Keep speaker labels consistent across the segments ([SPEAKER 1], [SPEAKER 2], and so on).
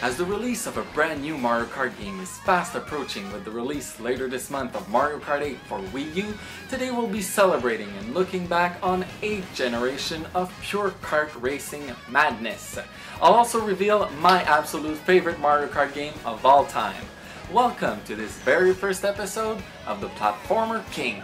[SPEAKER 1] As the release of a brand new Mario Kart game is fast approaching with the release later this month of Mario Kart 8 for Wii U, today we'll be celebrating and looking back on 8th generation of pure kart racing madness. I'll also reveal my absolute favorite Mario Kart game of all time. Welcome to this very first episode of the Platformer King.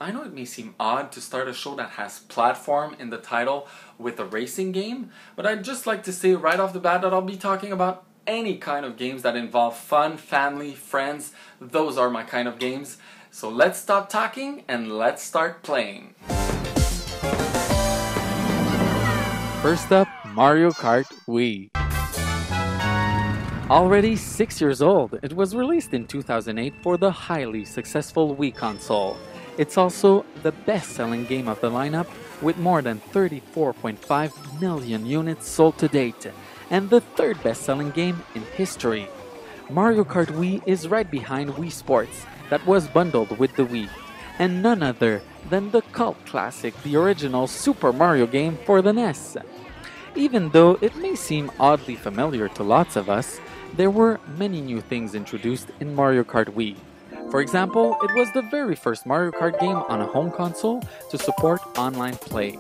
[SPEAKER 1] I know it may seem odd to start a show that has platform in the title with a racing game, but I'd just like to say right off the bat that I'll be talking about any kind of games that involve fun, family, friends. Those are my kind of games. So let's stop talking and let's start playing. First up, Mario Kart Wii. Already 6 years old, it was released in 2008 for the highly successful Wii console. It's also the best-selling game of the lineup, with more than 34.5 million units sold to date, and the third best-selling game in history. Mario Kart Wii is right behind Wii Sports, that was bundled with the Wii, and none other than the cult classic, the original Super Mario game for the NES. Even though it may seem oddly familiar to lots of us, there were many new things introduced in Mario Kart Wii. For example, it was the very first Mario Kart game on a home console to support online play.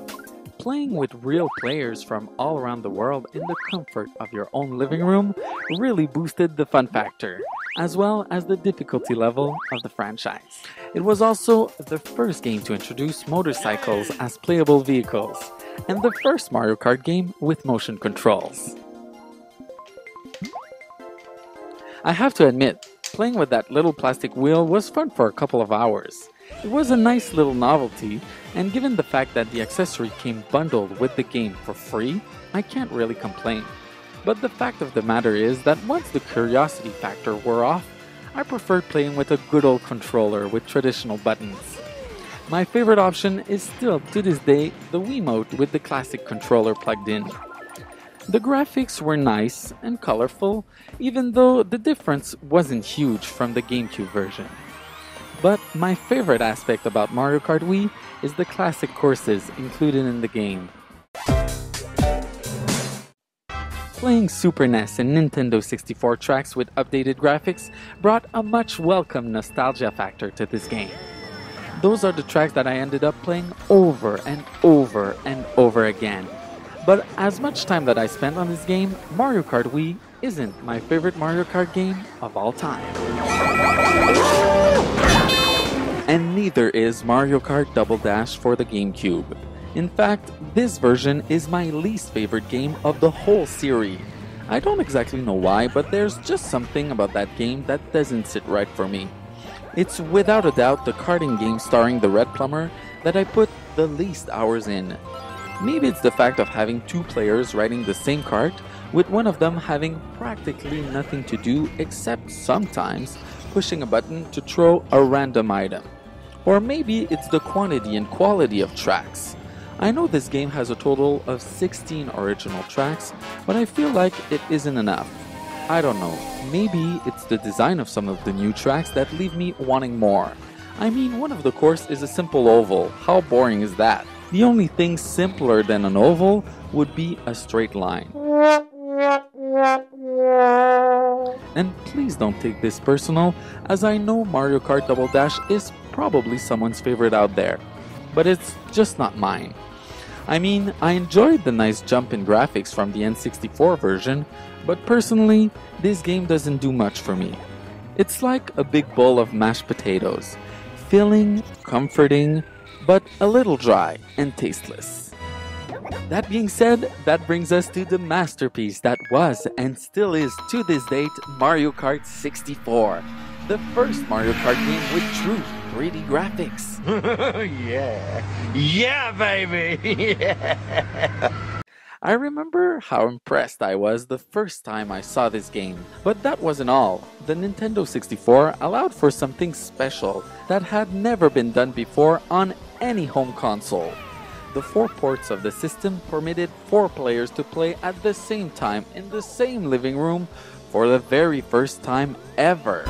[SPEAKER 1] Playing with real players from all around the world in the comfort of your own living room really boosted the fun factor, as well as the difficulty level of the franchise. It was also the first game to introduce motorcycles as playable vehicles, and the first Mario Kart game with motion controls. I have to admit, playing with that little plastic wheel was fun for a couple of hours. It was a nice little novelty, and given the fact that the accessory came bundled with the game for free, I can't really complain. But the fact of the matter is that once the curiosity factor wore off, I preferred playing with a good old controller with traditional buttons. My favorite option is still, to this day, the Wiimote with the classic controller plugged in. The graphics were nice and colorful, even though the difference wasn't huge from the GameCube version. But my favorite aspect about Mario Kart Wii is the classic courses included in the game. Playing Super NES and Nintendo 64 tracks with updated graphics brought a much welcome nostalgia factor to this game. Those are the tracks that I ended up playing over and over and over again. But as much time that I spent on this game, Mario Kart Wii isn't my favorite Mario Kart game of all time. And neither is Mario Kart Double Dash for the GameCube. In fact, this version is my least favorite game of the whole series. I don't exactly know why, but there's just something about that game that doesn't sit right for me. It's without a doubt the karting game starring the Red Plumber that I put the least hours in. Maybe it's the fact of having two players riding the same kart, with one of them having practically nothing to do except sometimes pushing a button to throw a random item. Or maybe it's the quantity and quality of tracks. I know this game has a total of 16 original tracks, but I feel like it isn't enough. I don't know, maybe it's the design of some of the new tracks that leave me wanting more. I mean, one of the course is a simple oval. How boring is that? The only thing simpler than an oval would be a straight line. And please don't take this personal, as I know Mario Kart Double Dash is probably someone's favorite out there, but it's just not mine. I mean, I enjoyed the nice jump in graphics from the N64 version, but personally, this game doesn't do much for me. It's like a big bowl of mashed potatoes, filling, comforting, but a little dry and tasteless. That being said, that brings us to the masterpiece that was and still is to this date Mario Kart 64. The first Mario Kart game with true 3D graphics.
[SPEAKER 2] Yeah, baby! Yeah.
[SPEAKER 1] I remember how impressed I was the first time I saw this game, but that wasn't all. The Nintendo 64 allowed for something special that had never been done before on any home console. The 4 ports of the system permitted 4 players to play at the same time in the same living room for the very first time ever.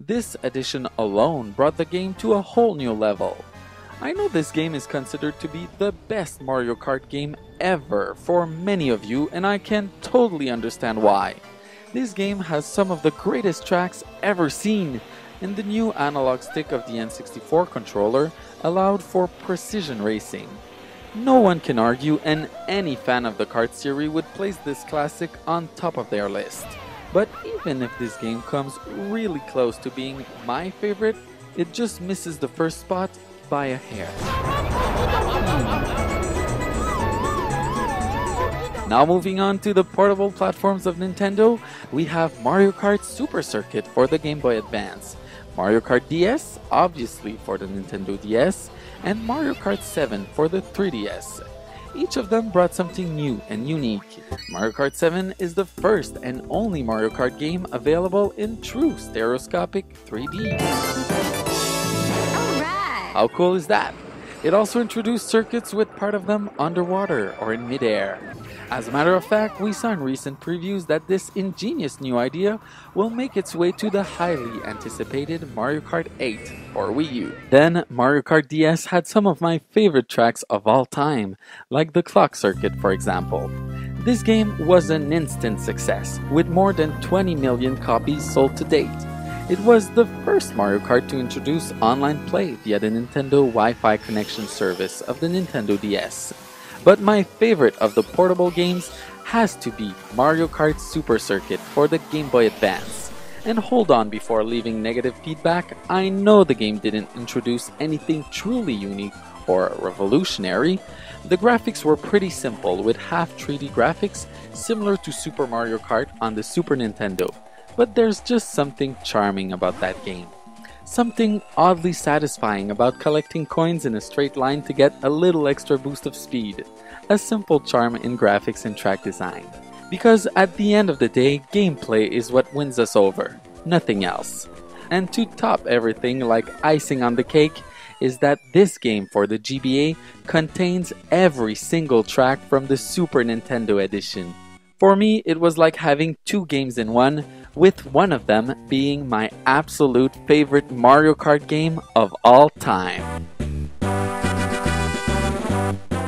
[SPEAKER 1] This addition alone brought the game to a whole new level. I know this game is considered to be the best Mario Kart game ever for many of you, and I can totally understand why. This game has some of the greatest tracks ever seen, and the new analog stick of the N64 controller allowed for precision racing. No one can argue, and any fan of the kart series would place this classic on top of their list. But even if this game comes really close to being my favorite, it just misses the first spot by a hair. Now moving on to the portable platforms of Nintendo, we have Mario Kart Super Circuit for the Game Boy Advance, Mario Kart DS, obviously for the Nintendo DS, and Mario Kart 7 for the 3DS. Each of them brought something new and unique. Mario Kart 7 is the first and only Mario Kart game available in true stereoscopic 3D. How cool is that? It also introduced circuits with part of them underwater or in midair. As a matter of fact, we saw in recent previews that this ingenious new idea will make its way to the highly anticipated Mario Kart 8 or Wii U. Then, Mario Kart DS had some of my favorite tracks of all time, like the clock circuit for example. This game was an instant success, with more than 20 million copies sold to date. It was the first Mario Kart to introduce online play via the Nintendo Wi-Fi connection service of the Nintendo DS. But my favorite of the portable games has to be Mario Kart Super Circuit for the Game Boy Advance. And hold on before leaving negative feedback, I know the game didn't introduce anything truly unique or revolutionary. The graphics were pretty simple with half 3D graphics similar to Super Mario Kart on the Super Nintendo. But there's just something charming about that game. Something oddly satisfying about collecting coins in a straight line to get a little extra boost of speed. A simple charm in graphics and track design. Because at the end of the day, gameplay is what wins us over, nothing else. And to top everything like icing on the cake is that this game for the GBA contains every single track from the Super Nintendo edition. For me, it was like having 2 games in one, with one of them being my absolute favorite Mario Kart game of all time.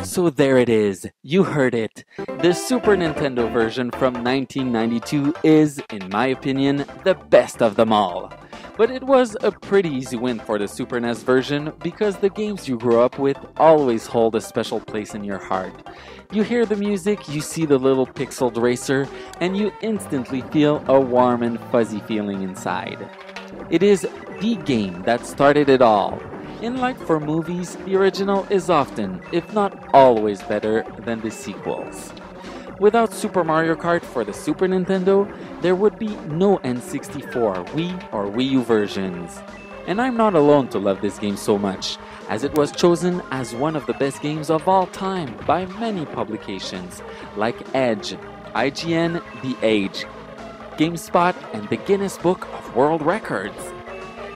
[SPEAKER 1] So there it is, you heard it. The Super Nintendo version from 1992 is, in my opinion, the best of them all. But it was a pretty easy win for the Super NES version because the games you grew up with always hold a special place in your heart. You hear the music, you see the little pixeled racer, and you instantly feel a warm and fuzzy feeling inside. It is the game that started it all. Unlike for movies, the original is often, if not always, better than the sequels. Without Super Mario Kart for the Super Nintendo, there would be no N64, Wii, or Wii U versions. And I'm not alone to love this game so much, as it was chosen as one of the best games of all time by many publications, like Edge, IGN, The Age, GameSpot, and the Guinness Book of World Records.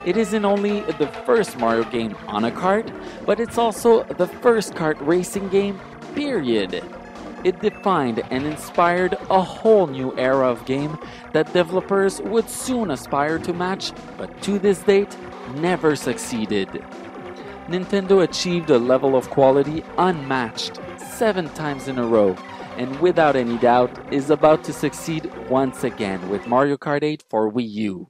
[SPEAKER 1] It isn't only the first Mario game on a kart, but it's also the first kart racing game, period. It defined and inspired a whole new era of game that developers would soon aspire to match, but to this date, never succeeded. Nintendo achieved a level of quality unmatched 7 times in a row, and without any doubt is about to succeed once again with Mario Kart 8 for Wii U.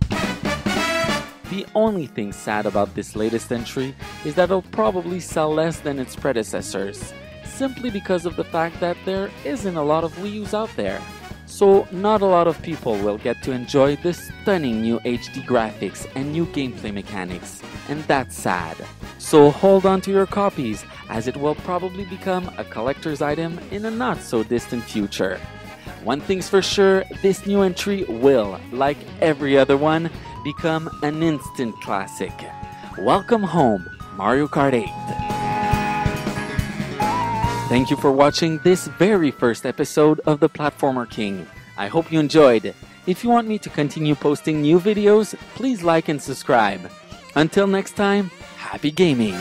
[SPEAKER 1] The only thing sad about this latest entry is that it'll probably sell less than its predecessors, simply because of the fact that there isn't a lot of Wii U's out there. So not a lot of people will get to enjoy the stunning new HD graphics and new gameplay mechanics, and that's sad. So hold on to your copies, as it will probably become a collector's item in a not so distant future. One thing's for sure, this new entry will, like every other one, become an instant classic. Welcome home, Mario Kart 8. Thank you for watching this very first episode of The Platformer King. I hope you enjoyed. If you want me to continue posting new videos, please like and subscribe. Until next time, happy gaming!